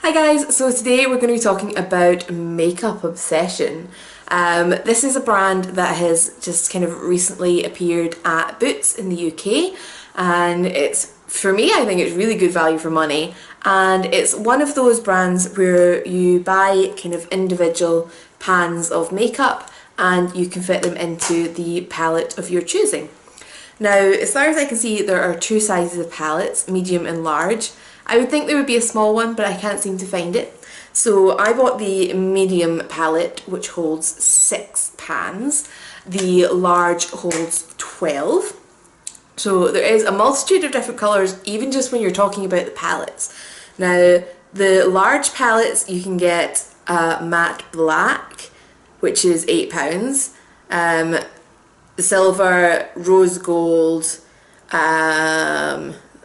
Hi guys, so today we're going to be talking about Makeup Obsession. This is a brand that has just kind of recently appeared at Boots in the UK, and for me, I think it's really good value for money, and it's one of those brands where you buy kind of individual pans of makeup and you can fit them into the palette of your choosing. Now, as far as I can see, there are two sizes of palettes, medium and large. I would think there would be a small one, but I can't seem to find it. So I bought the medium palette, which holds 6 pans. The large holds 12. So there is a multitude of different colours, even just when you're talking about the palettes. Now, the large palettes you can get matte black, which is £8. Silver, rose gold,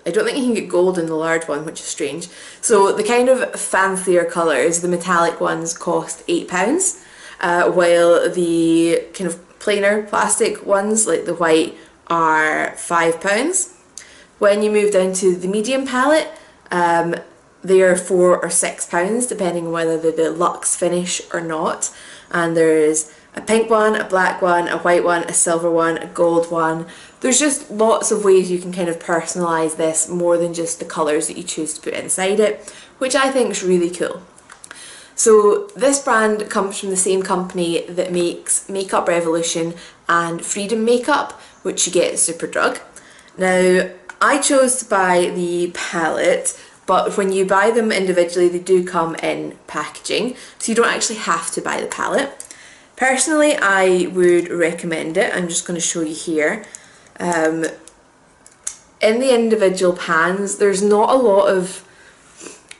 I don't think you can get gold in the large one, which is strange. So the kind of fancier colours, the metallic ones, cost £8, while the kind of plainer plastic ones, like the white, are £5. When you move down to the medium palette, they are £4 or £6, depending on whether they're the luxe finish or not. And there's a pink one, a black one, a white one, a silver one, a gold one. There's just lots of ways you can kind of personalise this more than just the colours that you choose to put inside it, which I think is really cool. So this brand comes from the same company that makes Makeup Revolution and Freedom Makeup, which you get at Superdrug. Now, I chose to buy the palette, but when you buy them individually they do come in packaging, so you don't actually have to buy the palette. Personally, I would recommend it. I'm just going to show you here. In the individual pans, there's not a lot of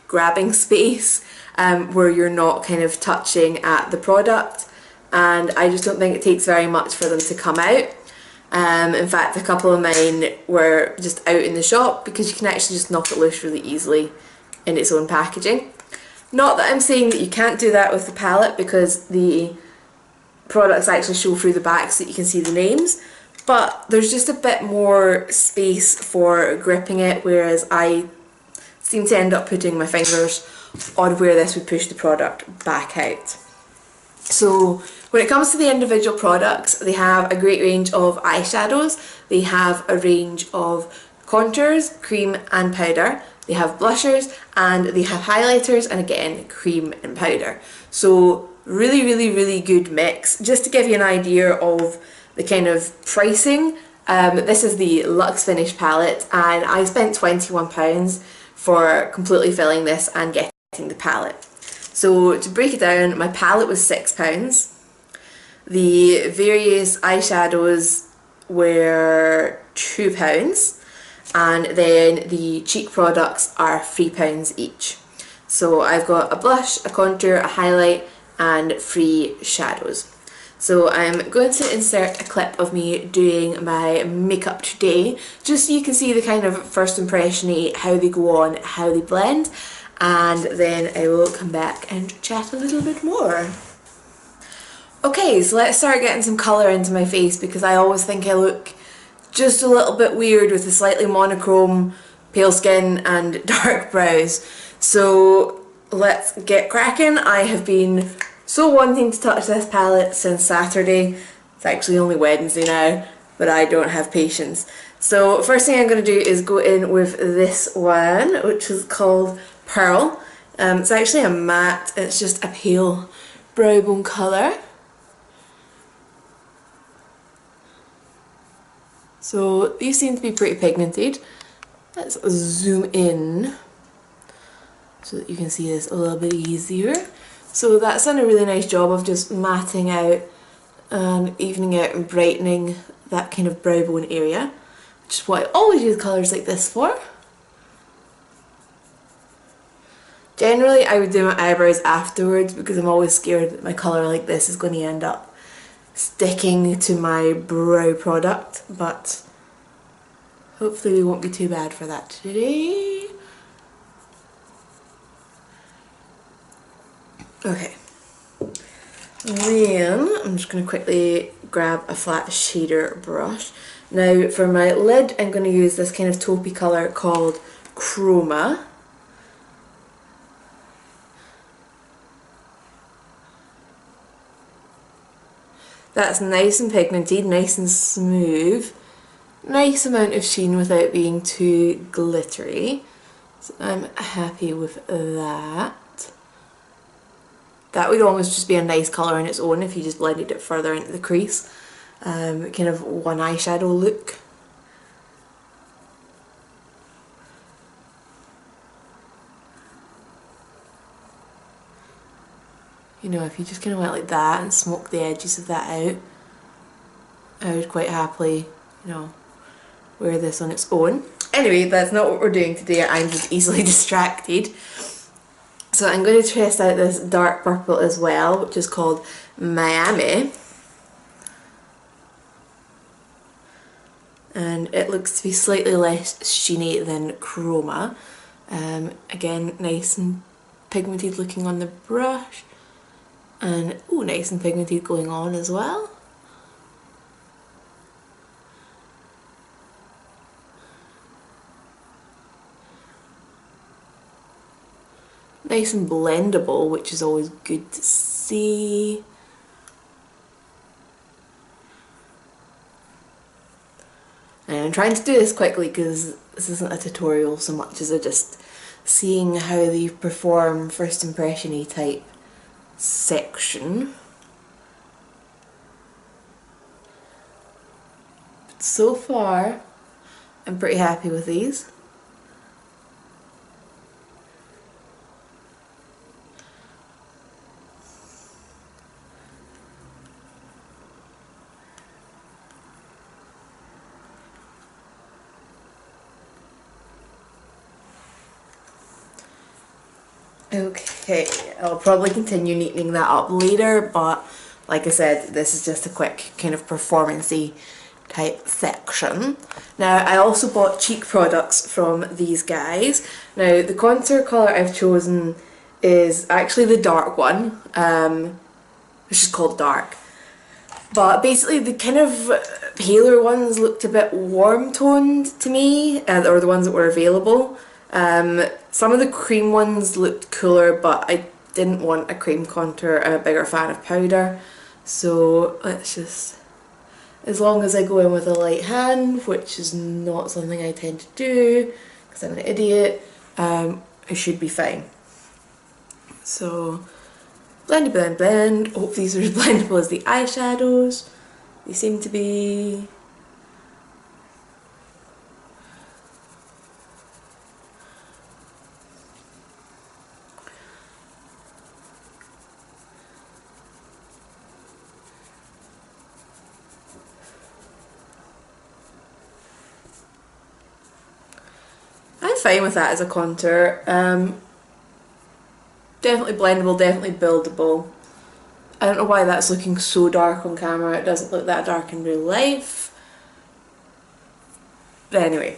grabbing space where you're not kind of touching at the product, and I just don't think it takes very much for them to come out. In fact, a couple of mine were just out in the shop because you can actually just knock it loose really easily in its own packaging. Not that I'm saying that you can't do that with the palette, because the products actually show through the back so that you can see the names, but there's just a bit more space for gripping it, whereas I seem to end up putting my fingers on where this would push the product back out. So when it comes to the individual products, they have a great range of eyeshadows, they have a range of contours, cream and powder, they have blushers, and they have highlighters, and again cream and powder. So really good mix. Just to give you an idea of the kind of pricing, this is the Luxe Finish palette, and I spent £21 for completely filling this and getting the palette. So to break it down, my palette was £6, the various eyeshadows were £2, and then the cheek products are £3 each. So I've got a blush, a contour, a highlight, and 3 shadows. So I'm going to insert a clip of me doing my makeup today, just so you can see the kind of first impression-y, how they go on, how they blend, and then I will come back and chat a little bit more. Okay, so let's start getting some colour into my face, because I always think I look just a little bit weird with the slightly monochrome, pale skin and dark brows. So let's get cracking. I have been so wanting to touch this palette since Saturday. It's actually only Wednesday now, but I don't have patience. So first thing I'm going to do is go in with this one, which is called Pearl. It's actually a matte, it's just a pale brow bone colour. So these seem to be pretty pigmented. Let's zoom in so that you can see this a little bit easier. So that's done a really nice job of just matting out and evening out and brightening that kind of brow bone area, which is what I always use colours like this for. Generally I would do my eyebrows afterwards, because I'm always scared that my colour like this is going to end up sticking to my brow product, but hopefully we won't be too bad for that today. Okay, then I'm just going to quickly grab a flat shader brush. Now for my lid I'm going to use this kind of taupey colour called Chroma. That's nice and pigmented, nice and smooth. Nice amount of sheen without being too glittery. So I'm happy with that. That would almost just be a nice colour on its own if you just blended it further into the crease. Kind of one eyeshadow look. You know, if you just kind of went like that and smoked the edges of that out, I would quite happily, you know, wear this on its own. Anyway, that's not what we're doing today. I'm just easily distracted. So I'm going to test out this dark purple as well, which is called Miami. And it looks to be slightly less sheeny than Chroma. Again, nice and pigmented looking on the brush. And ooh, nice and pigmented going on as well. Nice and blendable, which is always good to see. And I'm trying to do this quickly because this isn't a tutorial so much as just seeing how they perform first impression-y type section. But so far, I'm pretty happy with these. Okay, I'll probably continue neatening that up later, but like I said, this is just a quick kind of performance-y type section. Now, I also bought cheek products from these guys. Now, the contour colour I've chosen is actually the dark one, which is called Dark. But basically the kind of paler ones looked a bit warm toned to me, or the ones that were available. Some of the cream ones looked cooler, but I didn't want a cream contour. I'm a bigger fan of powder. So let's just, as long as I go in with a light hand, which is not something I tend to do because I'm an idiot, I should be fine. So blend, blend, blend. Hope these are as blendable as the eyeshadows. They seem to be. I'm fine with that as a contour. Definitely blendable, definitely buildable. I don't know why that's looking so dark on camera. It doesn't look that dark in real life. But anyway.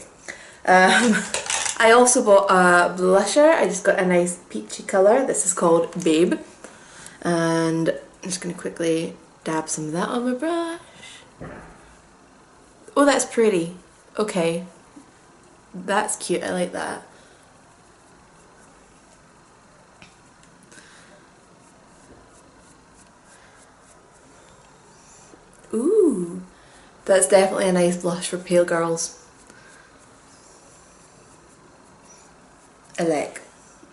I also bought a blusher. I just got a nice peachy colour. This is called Babe. And I'm just going to quickly dab some of that on my brush. Oh, that's pretty. Okay. That's cute, I like that. Ooh, that's definitely a nice blush for pale girls. I like.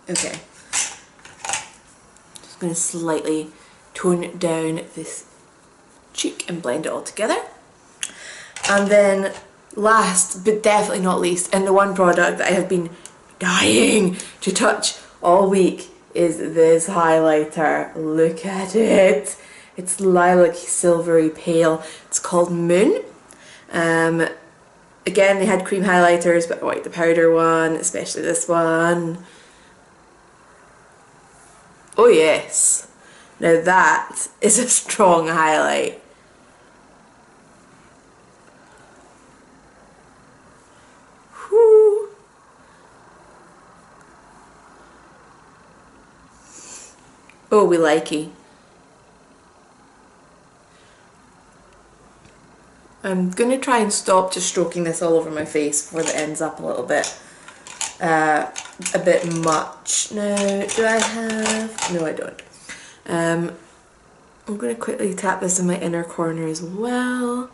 Okay. Just going to slightly tone down this cheek and blend it all together. And then last but definitely not least, and the one product that I have been dying to touch all week is this highlighter. Look at it. It's lilac silvery pale. It's called Moon. Again, they had cream highlighters, but I like the powder one, especially this one. Oh yes. Now that is a strong highlight. Whew. Oh, we likey. I'm going to try and stop just stroking this all over my face before it ends up a little bit a bit much. Now, do I have... No, I don't. I'm going to quickly tap this in my inner corner as well.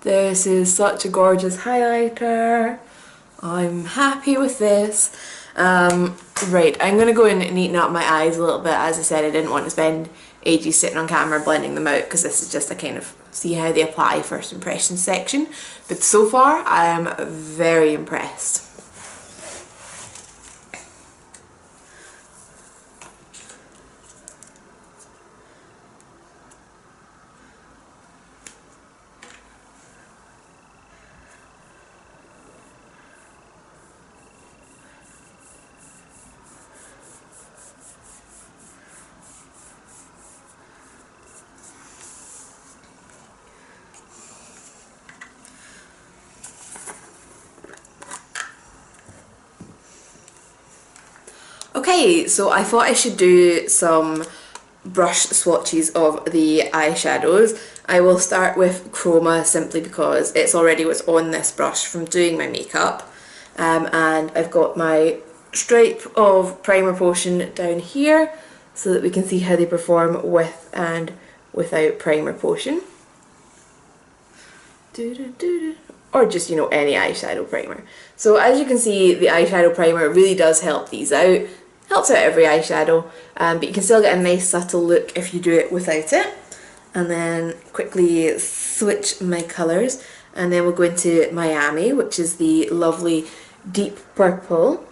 This is such a gorgeous highlighter. I'm happy with this. Right, I'm going to go in and neaten up my eyes a little bit. As I said, I didn't want to spend ages sitting on camera blending them out because this is just a kind of see how they apply first impressions section. But so far, I am very impressed. Okay, so I thought I should do some brush swatches of the eyeshadows. I will start with Chroma simply because it's already what's on this brush from doing my makeup. And I've got my stripe of primer potion down here so that we can see how they perform with and without primer potion. Or just, you know, any eyeshadow primer. So as you can see, the eyeshadow primer really does help these out. Helps out every eyeshadow, but you can still get a nice subtle look if you do it without it. And then quickly switch my colours, and then we'll go into Miami, which is the lovely deep purple.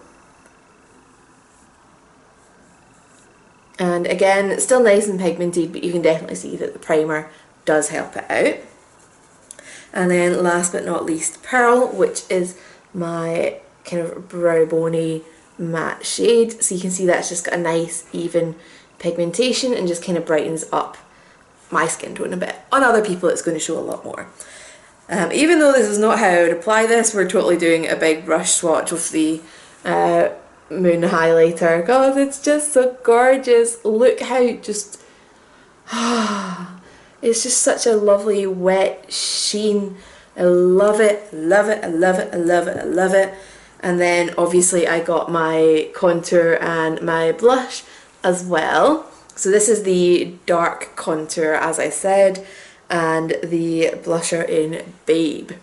And again, still nice and pigmented, but you can definitely see that the primer does help it out. And then last but not least, Pearl, which is my kind of brow bony matte shade. So you can see that's just got a nice even pigmentation and just kind of brightens up my skin tone a bit. On other people it's going to show a lot more. Even though this is not how I would apply this, we're totally doing a big brush swatch with the Moon highlighter. God, it's just so gorgeous. Look how just it's just such a lovely wet sheen. I love it, love it, I love it, I love it, I love it. And then obviously I got my contour and my blush as well. So this is the dark contour, as I said, and the blusher in Babe.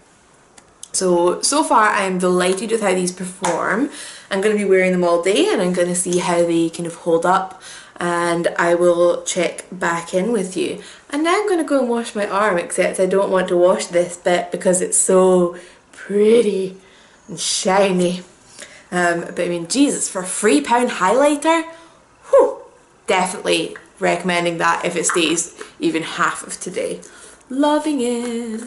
So far I'm delighted with how these perform. I'm going to be wearing them all day and I'm going to see how they kind of hold up, and I will check back in with you. And now I'm going to go and wash my arm, except I don't want to wash this bit because it's so pretty and shiny. But I mean, Jesus, for a £3 highlighter, whew, definitely recommending that if it stays even half of today. Loving it.